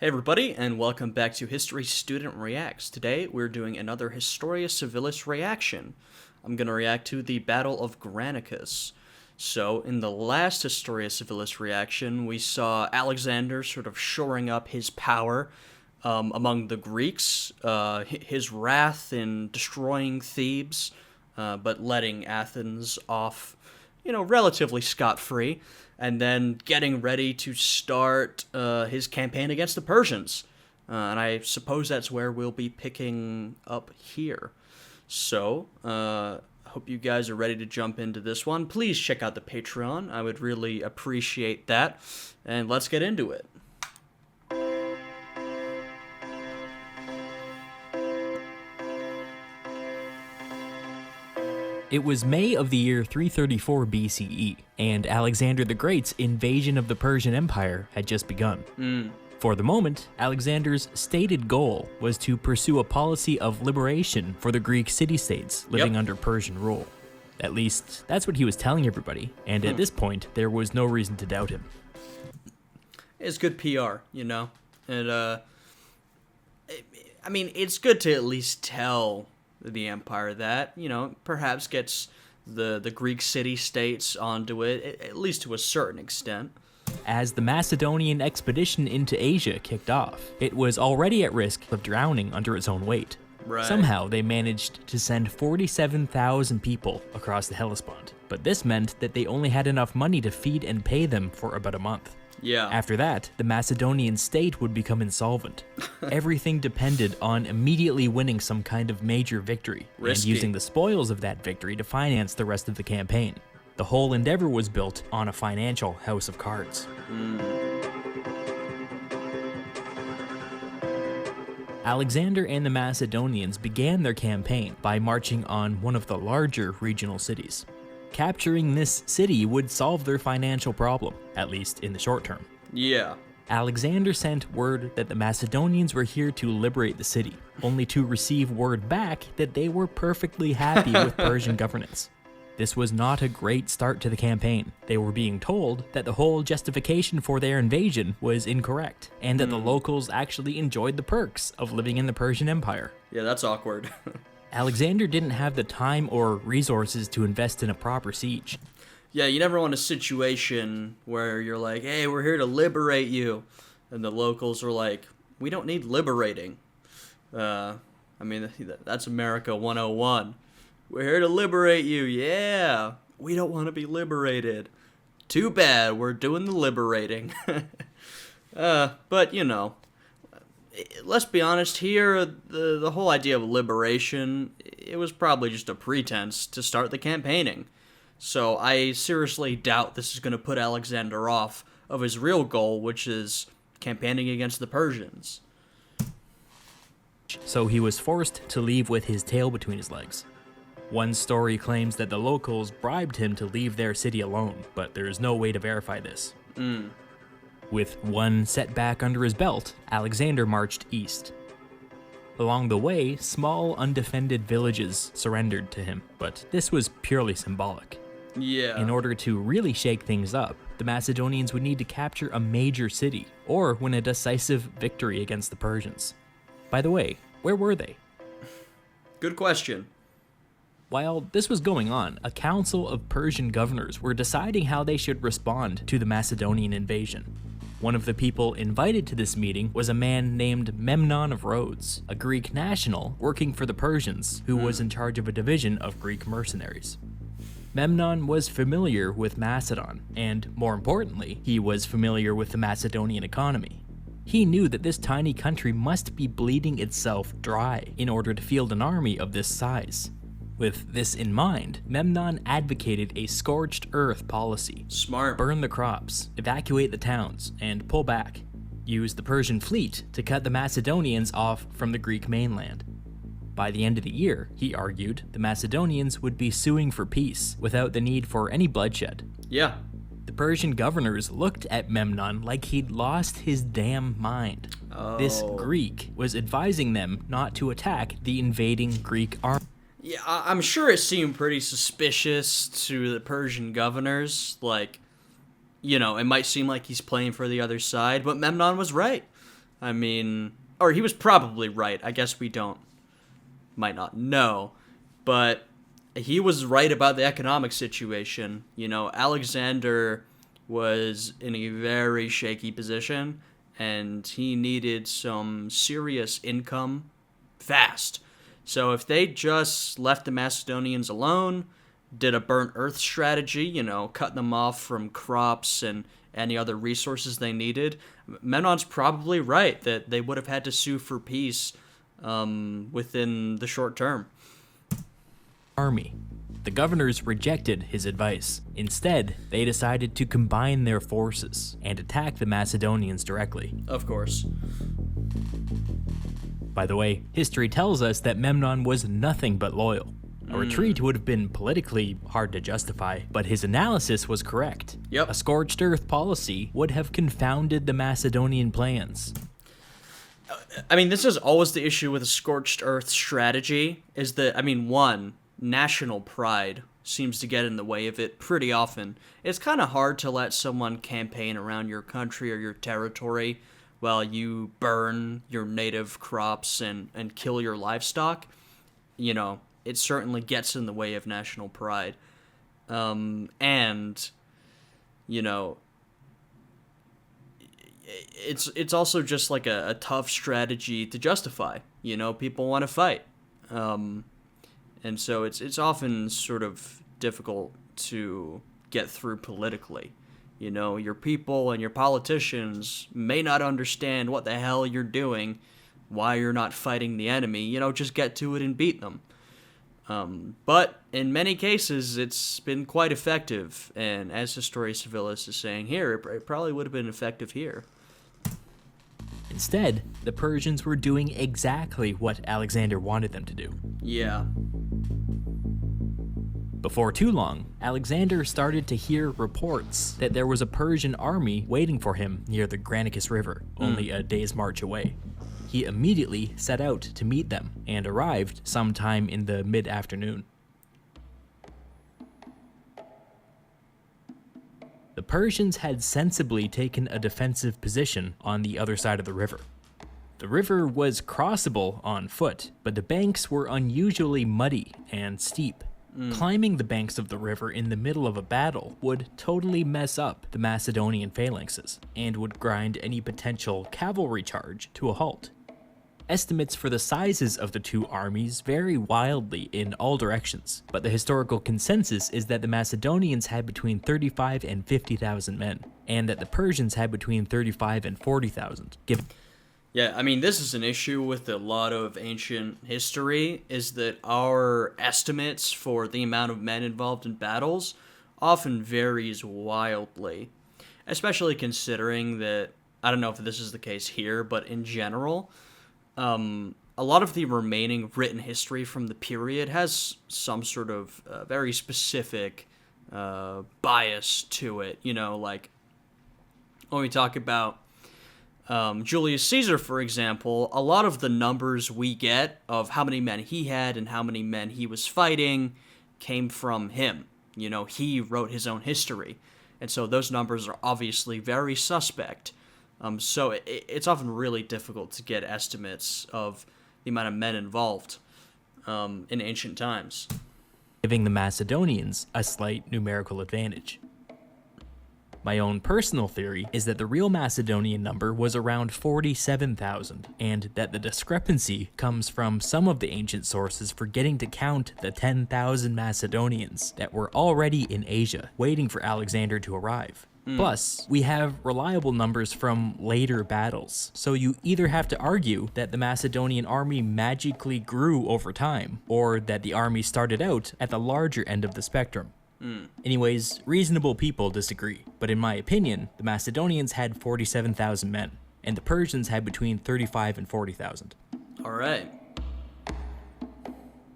Hey everybody, and welcome back to History Student Reacts. Today we're doing another Historia Civilis reaction. I'm going to react to the Battle of Granicus. So, in the last Historia Civilis reaction, we saw Alexander sort of shoring up his power among the Greeks, his wrath in destroying Thebes, but letting Athens off, relatively scot-free, and then getting ready to start his campaign against the Persians. And I suppose that's where we'll be picking up here. So, hope you guys are ready to jump into this one. Please check out the Patreon. I would really appreciate that. And let's get into it. It was May of the year 334 BCE, and Alexander the Great's invasion of the Persian Empire had just begun. For the moment, Alexander's stated goal was to pursue a policy of liberation for the Greek city-states living under Persian rule. At least, that's what he was telling everybody, and at this point, there was no reason to doubt him. It's good PR, and, it's good to at least tell the empire that, perhaps gets the Greek city-states onto it, at least to a certain extent. As the Macedonian expedition into Asia kicked off, it was already at risk of drowning under its own weight. Right. Somehow, they managed to send 47,000 people across the Hellespont, but this meant that they only had enough money to feed and pay them for about a month. Yeah. After that, the Macedonian state would become insolvent. Everything depended on immediately winning some kind of major victory, and using the spoils of that victory to finance the rest of the campaign. The whole endeavor was built on a financial house of cards. Alexander and the Macedonians began their campaign by marching on one of the larger regional cities. Capturing this city would solve their financial problem, at least in the short term. Yeah. Alexander sent word that the Macedonians were here to liberate the city, only to receive word back that they were perfectly happy with Persian governance. This was not a great start to the campaign. They were being told that the whole justification for their invasion was incorrect, and that the locals actually enjoyed the perks of living in the Persian Empire. Yeah, that's awkward. Alexander didn't have the time or resources to invest in a proper siege. Yeah, you never want a situation where you're like, hey, we're here to liberate you. And the locals are like, we don't need liberating. That's America 101. We're here to liberate you, yeah. We don't want to be liberated. Too bad, we're doing the liberating. But, let's be honest here, the whole idea of liberation, it was probably just a pretense to start the campaigning. So I seriously doubt this is going to put Alexander off of his real goal, which is campaigning against the Persians. So he was forced to leave with his tail between his legs. One story claims that the locals bribed him to leave their city alone, but there's no way to verify this. With one setback under his belt, Alexander marched east. Along the way, small, undefended villages surrendered to him, but this was purely symbolic. Yeah. In order to really shake things up, the Macedonians would need to capture a major city, or win a decisive victory against the Persians. By the way, where were they? Good question. While this was going on, a council of Persian governors were deciding how they should respond to the Macedonian invasion. One of the people invited to this meeting was a man named Memnon of Rhodes, a Greek national working for the Persians who was in charge of a division of Greek mercenaries. Memnon was familiar with Macedon, and more importantly, he was familiar with the Macedonian economy. He knew that this tiny country must be bleeding itself dry in order to field an army of this size. With this in mind, Memnon advocated a scorched earth policy. Smart. Burn the crops, evacuate the towns, and pull back. Use the Persian fleet to cut the Macedonians off from the Greek mainland. By the end of the year, he argued, the Macedonians would be suing for peace without the need for any bloodshed. Yeah. The Persian governors looked at Memnon like he'd lost his damn mind. This Greek was advising them not to attack the invading Greek army. Yeah, I'm sure it seemed pretty suspicious to the Persian governors. Like, it might seem like he's playing for the other side, but Memnon was right. I mean, or he was probably right. I guess we might not know, but he was right about the economic situation. You know, Alexander was in a very shaky position, and he needed some serious income fast. So if they just left the Macedonians alone, did a burnt earth strategy, you know, cut them off from crops and any other resources they needed, Memnon's probably right that they would have had to sue for peace within the short term. Army. The governors rejected his advice. Instead, they decided to combine their forces and attack the Macedonians directly. Of course. By the way, history tells us that Memnon was nothing but loyal. A retreat would have been politically hard to justify, but his analysis was correct. Yep. A scorched earth policy would have confounded the Macedonian plans. I mean, this is always the issue with a scorched earth strategy, is that, I mean, one, national pride seems to get in the way of it pretty often. It's kind of hard to let someone campaign around your country or your territory while you burn your native crops and kill your livestock. You know, it certainly gets in the way of national pride. And, you know, it's also just like a tough strategy to justify. You know, people want to fight. And so it's often sort of difficult to get through politically. You know, your people and your politicians may not understand what the hell you're doing, why you're not fighting the enemy. You know, just get to it and beat them. But in many cases, it's been quite effective. And as Historia Civilis is saying here, it probably would have been effective here. Instead, the Persians were doing exactly what Alexander wanted them to do. Yeah. Before too long, Alexander started to hear reports that there was a Persian army waiting for him near the Granicus River, only a day's march away. He immediately set out to meet them and arrived sometime in the mid-afternoon. The Persians had sensibly taken a defensive position on the other side of the river. The river was crossable on foot, but the banks were unusually muddy and steep. Climbing the banks of the river in the middle of a battle would totally mess up the Macedonian phalanxes and would grind any potential cavalry charge to a halt. Estimates for the sizes of the two armies vary wildly in all directions, but the historical consensus is that the Macedonians had between 35 and 50,000 men, and that the Persians had between 35 and 40,000. Yeah, I mean, this is an issue with a lot of ancient history, is that our estimates for the amount of men involved in battles often varies wildly, especially considering that, I don't know if this is the case here, but in general, a lot of the remaining written history from the period has some sort of very specific bias to it. You know, like when we talk about Julius Caesar, for example, a lot of the numbers we get of how many men he had and how many men he was fighting came from him. You know, he wrote his own history. And so those numbers are obviously very suspect. So it's often really difficult to get estimates of the amount of men involved in ancient times, giving the Macedonians a slight numerical advantage. My own personal theory is that the real Macedonian number was around 47,000, and that the discrepancy comes from some of the ancient sources forgetting to count the 10,000 Macedonians that were already in Asia, waiting for Alexander to arrive. Plus, we have reliable numbers from later battles, so you either have to argue that the Macedonian army magically grew over time, or that the army started out at the larger end of the spectrum. Anyways, reasonable people disagree, but in my opinion, the Macedonians had 47,000 men, and the Persians had between 35 and 40,000. Alright.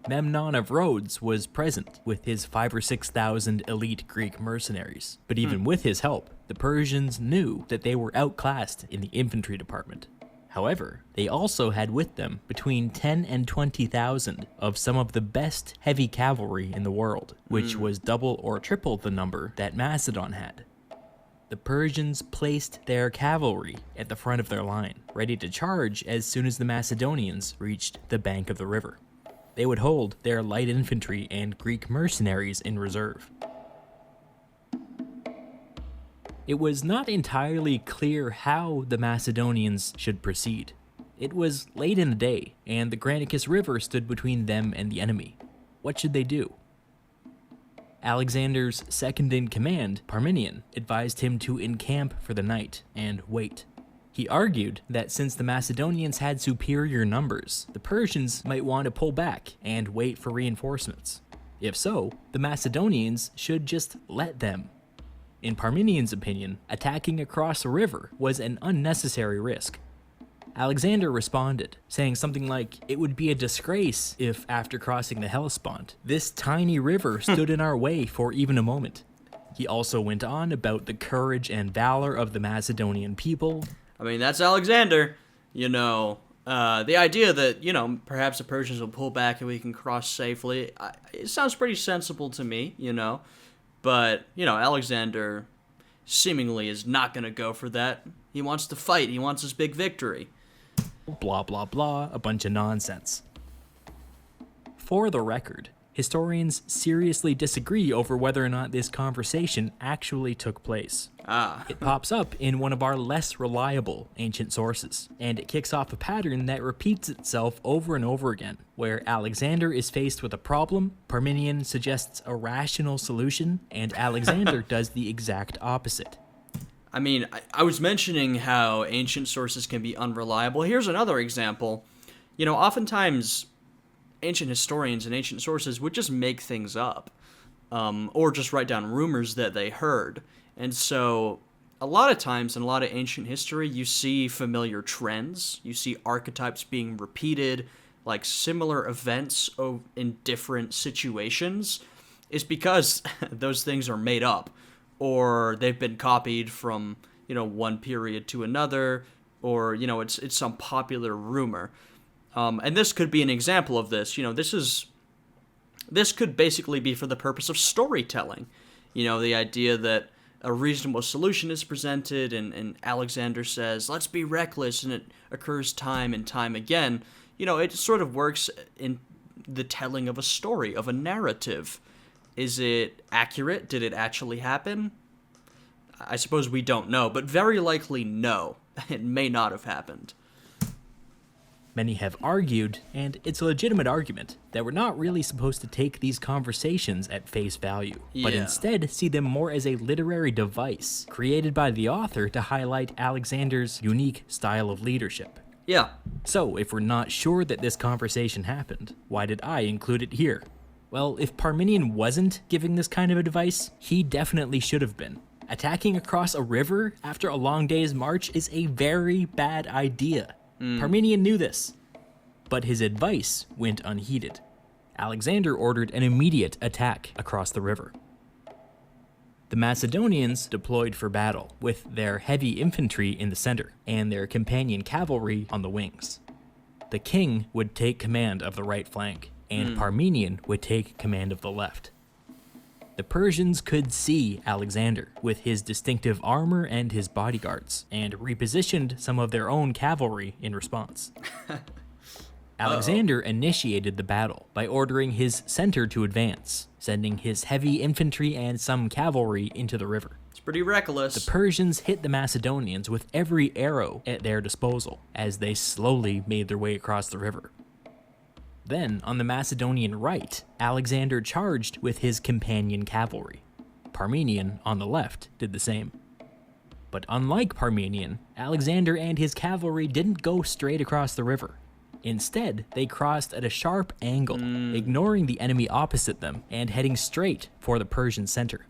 Memnon of Rhodes was present with his 5,000 or 6,000 elite Greek mercenaries, but even with his help, the Persians knew that they were outclassed in the infantry department. However, they also had with them between 10 and 20,000 of some of the best heavy cavalry in the world, which was double or triple the number that Macedon had. The Persians placed their cavalry at the front of their line, ready to charge as soon as the Macedonians reached the bank of the river. They would hold their light infantry and Greek mercenaries in reserve. It was not entirely clear how the Macedonians should proceed. It was late in the day, and the Granicus River stood between them and the enemy. What should they do? Alexander's second-in-command, Parmenion, advised him to encamp for the night and wait. He argued that since the Macedonians had superior numbers, the Persians might want to pull back and wait for reinforcements. If so, the Macedonians should just let them. In Parmenion's opinion, attacking across a river was an unnecessary risk. Alexander responded, saying something like, "It would be a disgrace if, after crossing the Hellespont, this tiny river stood in our way for even a moment." He also went on about the courage and valor of the Macedonian people. I mean, that's Alexander. The idea that, perhaps the Persians will pull back and we can cross safely, it sounds pretty sensible to me, But, Alexander seemingly is not going to go for that. He wants to fight. He wants his big victory. Blah, blah, blah, a bunch of nonsense. For the record, historians seriously disagree over whether or not this conversation actually took place. It pops up in one of our less reliable ancient sources, and it kicks off a pattern that repeats itself over and over again, where Alexander is faced with a problem, Parmenion suggests a rational solution, and Alexander does the exact opposite. I mean, I was mentioning how ancient sources can be unreliable. Here's another example. Oftentimes, ancient historians and ancient sources would just make things up, or just write down rumors that they heard. And so, a lot of times in a lot of ancient history, you see familiar trends, you see archetypes being repeated, like similar events in different situations. It's because those things are made up, or they've been copied from, one period to another, or, it's some popular rumor. And this could be an example of this. This could basically be for the purpose of storytelling. The idea that a reasonable solution is presented, and Alexander says, "Let's be reckless," and it occurs time and time again. It sort of works in the telling of a story, of a narrative. Is it accurate? Did it actually happen? I suppose we don't know, but very likely no. It may not have happened. Many have argued, and it's a legitimate argument, that we're not really supposed to take these conversations at face value, but instead see them more as a literary device created by the author to highlight Alexander's unique style of leadership. Yeah. So, if we're not sure that this conversation happened, why did I include it here? Well, if Parmenion wasn't giving this kind of advice, he definitely should have been. Attacking across a river after a long day's march is a very bad idea. Parmenion knew this, but his advice went unheeded. Alexander ordered an immediate attack across the river. The Macedonians deployed for battle, with their heavy infantry in the center and their companion cavalry on the wings. The king would take command of the right flank, and Parmenion would take command of the left. The Persians could see Alexander with his distinctive armor and his bodyguards, and repositioned some of their own cavalry in response. Alexander initiated the battle by ordering his center to advance, sending his heavy infantry and some cavalry into the river. It's pretty reckless. The Persians hit the Macedonians with every arrow at their disposal as they slowly made their way across the river. Then, on the Macedonian right, Alexander charged with his companion cavalry. Parmenion, on the left, did the same. But unlike Parmenion, Alexander and his cavalry didn't go straight across the river. Instead, they crossed at a sharp angle, ignoring the enemy opposite them and heading straight for the Persian center.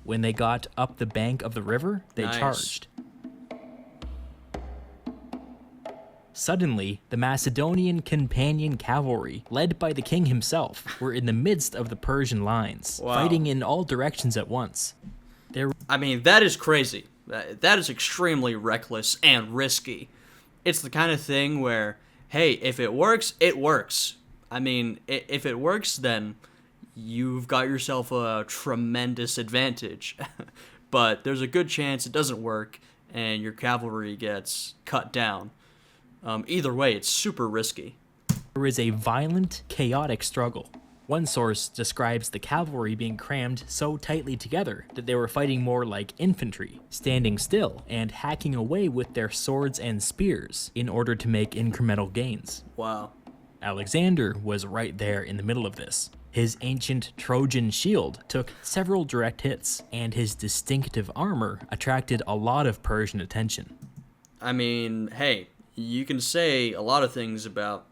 When they got up the bank of the river, they charged. Suddenly, the Macedonian companion cavalry, led by the king himself, were in the midst of the Persian lines, fighting in all directions at once. That is crazy. That is extremely reckless and risky. It's the kind of thing where, hey, if it works, it works. If it works, then you've got yourself a tremendous advantage. but there's a good chance it doesn't work and your cavalry gets cut down. Either way, it's super risky. There is a violent, chaotic struggle. One source describes the cavalry being crammed so tightly together that they were fighting more like infantry, standing still and hacking away with their swords and spears in order to make incremental gains. Wow. Alexander was right there in the middle of this. His ancient Trojan shield took several direct hits, and his distinctive armor attracted a lot of Persian attention. I mean, hey, you can say a lot of things about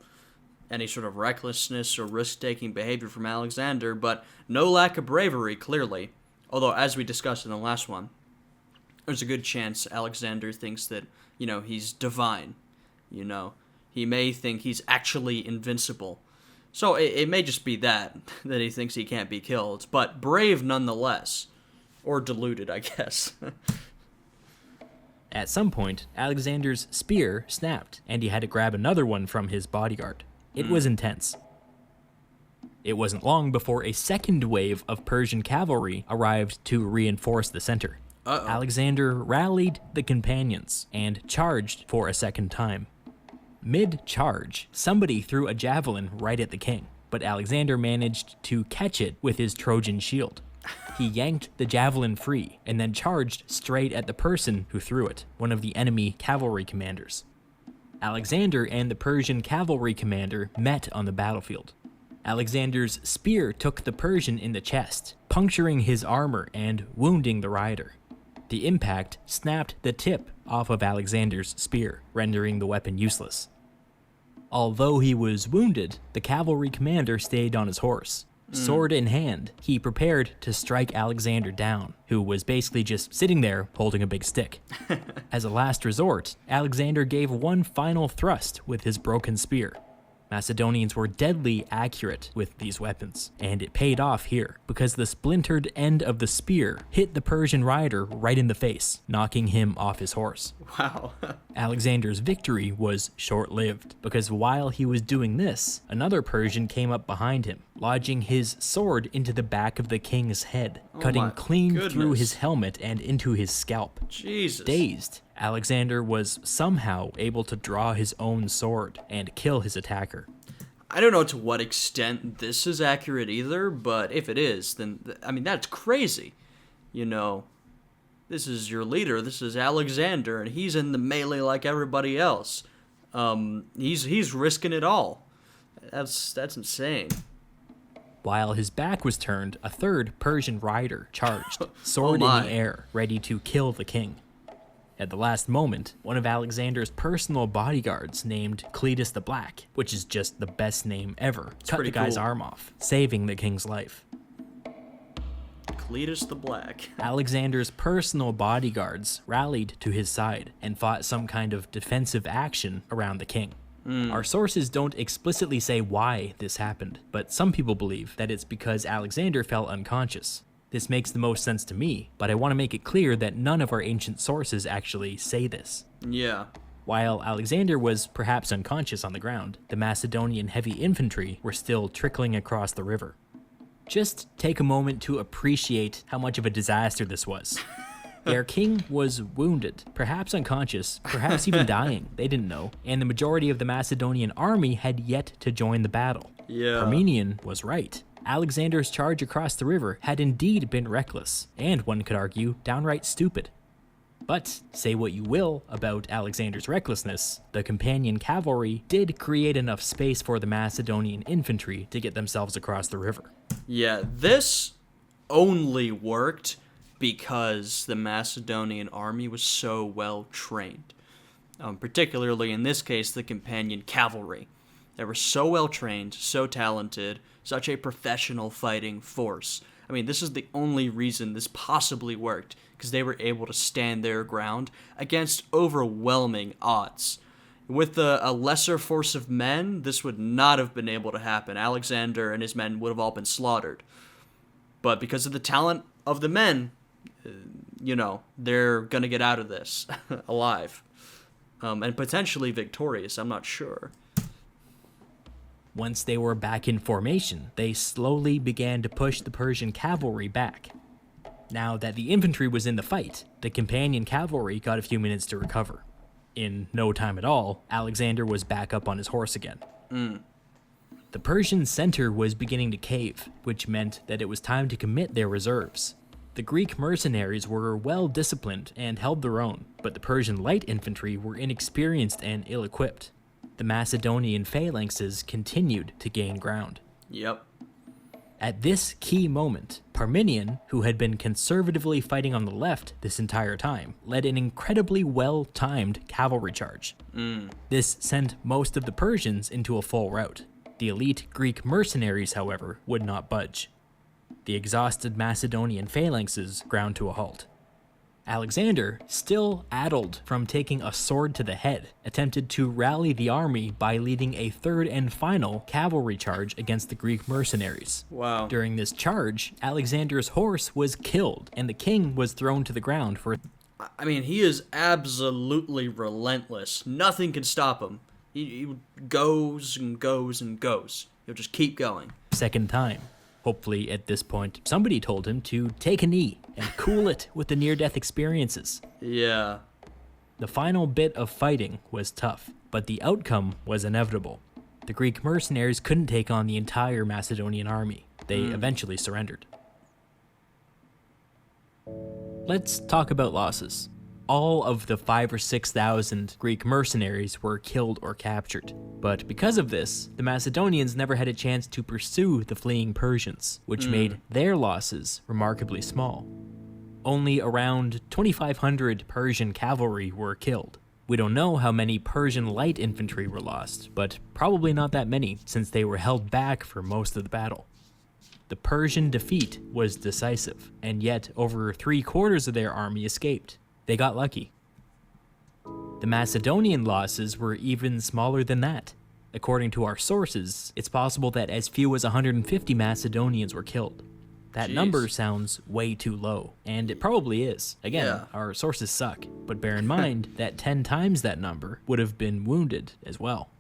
any sort of recklessness or risk-taking behavior from Alexander, but no lack of bravery, clearly. Although, as we discussed in the last one, there's a good chance Alexander thinks that, he's divine. He may think he's actually invincible. So it may just be that he thinks he can't be killed, but brave nonetheless. Or deluded, I guess. At some point, Alexander's spear snapped, and he had to grab another one from his bodyguard. It was intense. It wasn't long before a second wave of Persian cavalry arrived to reinforce the center. Alexander rallied the companions and charged for a second time. Mid-charge, somebody threw a javelin right at the king, but Alexander managed to catch it with his Trojan shield. He yanked the javelin free and then charged straight at the person who threw it, one of the enemy cavalry commanders. Alexander and the Persian cavalry commander met on the battlefield. Alexander's spear took the Persian in the chest, puncturing his armor and wounding the rider. The impact snapped the tip off of Alexander's spear, rendering the weapon useless. Although he was wounded, the cavalry commander stayed on his horse. Sword in hand, he prepared to strike Alexander down, who was basically just sitting there holding a big stick. As a last resort, Alexander gave one final thrust with his broken spear. Macedonians were deadly accurate with these weapons, and it paid off here, because the splintered end of the spear hit the Persian rider right in the face, knocking him off his horse. Wow. Alexander's victory was short-lived, because while he was doing this, another Persian came up behind him, lodging his sword into the back of the king's head, cutting clean through his helmet and into his scalp. Jesus. Dazed, Alexander was somehow able to draw his own sword and kill his attacker. I don't know to what extent this is accurate either, but if it is, then, that's crazy. This is your leader, this is Alexander, and he's in the melee like everybody else. He's risking it all. That's insane. While his back was turned, a third Persian rider charged, sword in the air, ready to kill the king. At the last moment, one of Alexander's personal bodyguards named Cletus the Black, which is just the best name ever, cut the guy's arm off, saving the king's life. Cletus the Black. Alexander's personal bodyguards rallied to his side and fought some kind of defensive action around the king. Our sources don't explicitly say why this happened, but some people believe that it's because Alexander fell unconscious. This makes the most sense to me, but I want to make it clear that none of our ancient sources actually say this. Yeah. While Alexander was perhaps unconscious on the ground, the Macedonian heavy infantry were still trickling across the river. Just take a moment to appreciate how much of a disaster this was. Their king was wounded, perhaps unconscious, perhaps even dying, they didn't know, and the majority of the Macedonian army had yet to join the battle. Yeah. Parmenion was right. Alexander's charge across the river had indeed been reckless, and one could argue, downright stupid. But say what you will about Alexander's recklessness, the companion cavalry did create enough space for the Macedonian infantry to get themselves across the river. Yeah, this only worked because the Macedonian army was so well trained. Particularly in this case, the companion cavalry. They were so well trained, so talented, such a professional fighting force. This is the only reason this possibly worked, because they were able to stand their ground against overwhelming odds. With a lesser force of men, this would not have been able to happen. Alexander and his men would have all been slaughtered. But because of the talent of the men, they're going to get out of this alive. And potentially victorious, I'm not sure. Once they were back in formation, they slowly began to push the Persian cavalry back. Now that the infantry was in the fight, the companion cavalry got a few minutes to recover. In no time at all, Alexander was back up on his horse again. The Persian center was beginning to cave, which meant that it was time to commit their reserves. The Greek mercenaries were well disciplined and held their own, but the Persian light infantry were inexperienced and ill-equipped. The Macedonian phalanxes continued to gain ground. Yep. At this key moment, Parmenion, who had been conservatively fighting on the left this entire time, led an incredibly well-timed cavalry charge. This sent most of the Persians into a full rout. The elite Greek mercenaries, however, would not budge. The exhausted Macedonian phalanxes ground to a halt. Alexander, still addled from taking a sword to the head, attempted to rally the army by leading a third and final cavalry charge against the Greek mercenaries. Wow. During this charge, Alexander's horse was killed, and the king was thrown to the ground for... I mean, he is absolutely relentless. Nothing can stop him. He goes and goes and goes. He'll just keep going. Second time. Hopefully, at this point, somebody told him to take a knee and cool it with the near-death experiences. Yeah. The final bit of fighting was tough, but the outcome was inevitable. The Greek mercenaries couldn't take on the entire Macedonian army. They eventually surrendered. Let's talk about losses. All of the 5,000 or 6,000 Greek mercenaries were killed or captured. But because of this, the Macedonians never had a chance to pursue the fleeing Persians, which made their losses remarkably small. Only around 2,500 Persian cavalry were killed. We don't know how many Persian light infantry were lost, but probably not that many, since they were held back for most of the battle. The Persian defeat was decisive, and yet over 3/4 of their army escaped. They got lucky. The Macedonian losses were even smaller than that. According to our sources, it's possible that as few as 150 Macedonians were killed. That number sounds way too low, and it probably is. Again, our sources suck, but bear in mind that 10 times that number would have been wounded as well.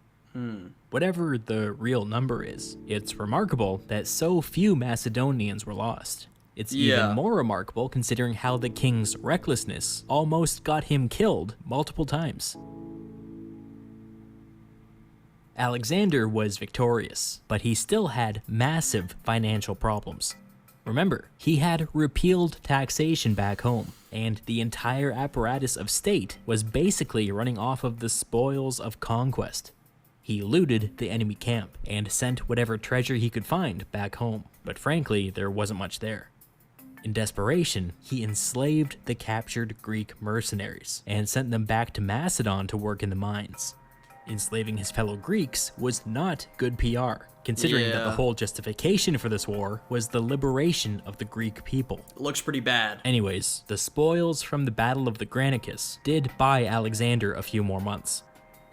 Whatever the real number is, it's remarkable that so few Macedonians were lost. It's even more remarkable considering how the king's recklessness almost got him killed multiple times. Alexander was victorious, but he still had massive financial problems. Remember, he had repealed taxation back home, and the entire apparatus of state was basically running off of the spoils of conquest. He looted the enemy camp and sent whatever treasure he could find back home, but frankly, there wasn't much there. In desperation, he enslaved the captured Greek mercenaries and sent them back to Macedon to work in the mines. Enslaving his fellow Greeks was not good PR, considering that the whole justification for this war was the liberation of the Greek people. Looks pretty bad. Anyways, the spoils from the Battle of the Granicus did buy Alexander a few more months.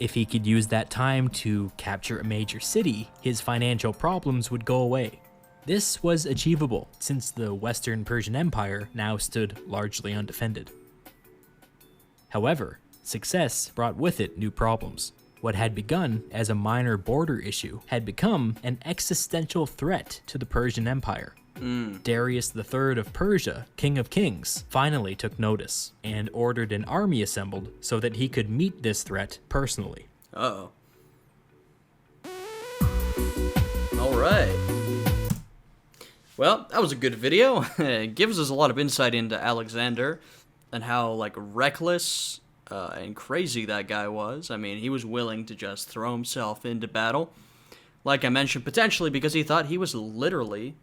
If he could use that time to capture a major city, his financial problems would go away. This was achievable, since the Western Persian Empire now stood largely undefended. However, success brought with it new problems. What had begun as a minor border issue had become an existential threat to the Persian Empire. Darius III of Persia, King of Kings, finally took notice and ordered an army assembled so that he could meet this threat personally. Uh-oh. All right. Well, that was a good video. It gives us a lot of insight into Alexander and how, reckless and crazy that guy was. I mean, he was willing to just throw himself into battle. Like I mentioned, potentially because he thought he was literally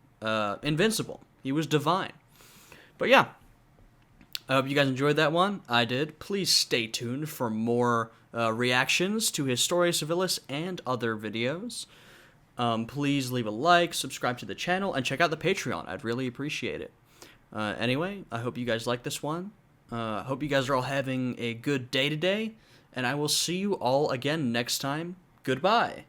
invincible. He was divine. But yeah, I hope you guys enjoyed that one. I did. Please stay tuned for more reactions to Historia Civilis and other videos. Please leave a like, subscribe to the channel, and check out the Patreon. I'd really appreciate it. Anyway, I hope you guys like this one. I hope you guys are all having a good day today, and I will see you all again next time. Goodbye.